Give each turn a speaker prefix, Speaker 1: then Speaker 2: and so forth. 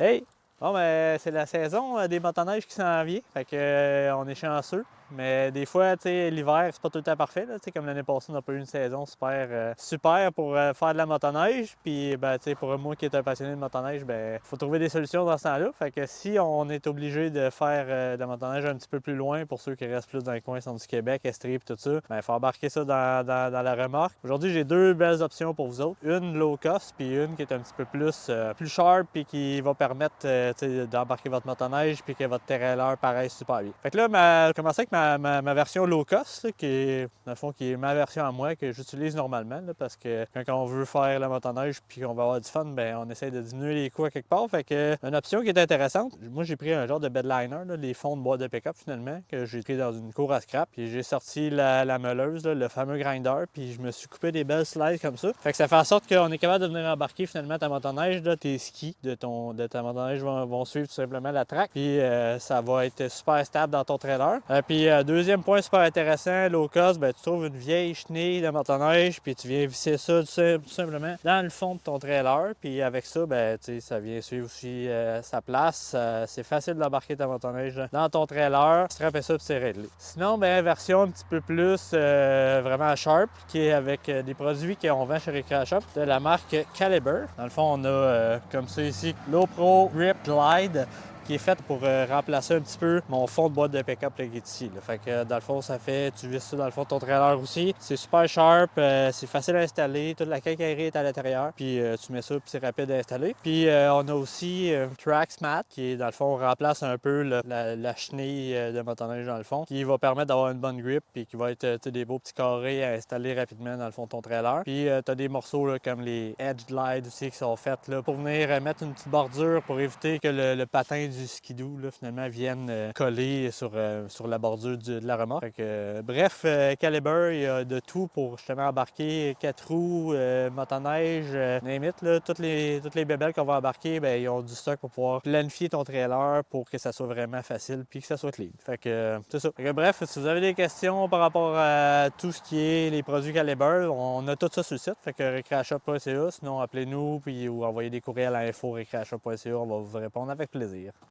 Speaker 1: Hey! Bon, ben, c'est la saison des motoneiges qui s'en vient. Fait que, on est chanceux. Mais des fois, tu sais, l'hiver, c'est pas tout le temps parfait. Là. Tu sais, comme l'année passée, on n'a pas eu une saison super pour faire de la motoneige. Puis, ben, tu sais, pour moi qui est un passionné de motoneige, ben, faut trouver des solutions dans ce temps-là. Fait que si on est obligé de faire de la motoneige un petit peu plus loin, pour ceux qui restent plus dans les coins centre du Québec, Estrie et tout ça, ben, il faut embarquer ça dans la remorque. Aujourd'hui, j'ai deux belles options pour vous autres. Une low cost, puis une qui est un petit peu plus sharp, puis qui va permettre d'embarquer votre motoneige, puis que votre trailer paraisse super bien. Fait que là, je commence avec ma version low cost, là, qui est, dans le fond, qui est ma version à moi, que j'utilise normalement, là, parce que quand on veut faire la motoneige, puis qu'on va avoir du fun, ben on essaie de diminuer les coûts à quelque part. Fait que, une option qui est intéressante, moi j'ai pris un genre de bedliner, là, les fonds de boîte de pick-up finalement, que j'ai pris dans une cour à scrap, puis j'ai sorti la meuleuse, là, le fameux grinder, puis je me suis coupé des belles slides comme ça. Fait que ça fait en sorte qu'on est capable de venir embarquer finalement ta motoneige, là, tes skis de ta motoneige vont suivre tout simplement la track, puis ça va être super stable dans ton trailer. Puis deuxième point super intéressant, low cost, ben, tu trouves une vieille chenille de motoneige, puis tu viens visser ça tout simplement dans le fond de ton trailer, puis avec ça, ben, ça vient suivre aussi sa place. C'est facile d'embarquer ta motoneige dans ton trailer, strapper ça puis c'est réglé. Sinon, ben, version un petit peu plus vraiment sharp, qui est avec des produits qu'on vend chez Recreation Shop de la marque Caliber. Dans le fond, on a comme ça ici, Low Pro Grip Glide, qui est faite pour remplacer un petit peu mon fond de boîte de pick-up qui est ici. Là. Fait que dans le fond, tu visses ça dans le fond de ton trailer aussi. C'est super sharp, c'est facile à installer, toute la quincaillerie est à l'intérieur, puis tu mets ça, puis c'est rapide à installer. Puis on a aussi Trax Mat, qui est dans le fond, remplace un peu la chenille de motoneige dans le fond, qui va permettre d'avoir une bonne grip, puis qui va être des beaux petits carrés à installer rapidement dans le fond de ton trailer. Puis tu as des morceaux là, comme les Edge Glide aussi qui sont faits là, pour venir mettre une petite bordure pour éviter que le patin du skidoo là, finalement vienne coller sur la bordure de la remorque. Fait que, bref, Caliber, il y a de tout pour justement embarquer 4 roues, motoneige, name it, là, toutes les bébelles qu'on va embarquer, ben, ils ont du stock pour pouvoir planifier ton trailer pour que ça soit vraiment facile puis que ça soit clean. Fait que c'est ça. Fait que, bref, si vous avez des questions par rapport à tout ce qui est les produits Caliber, on a tout ça sur le site. Fait que recreashop.ca, sinon appelez-nous puis ou envoyez des courriels à info.recreashop.ca, on va vous répondre avec plaisir.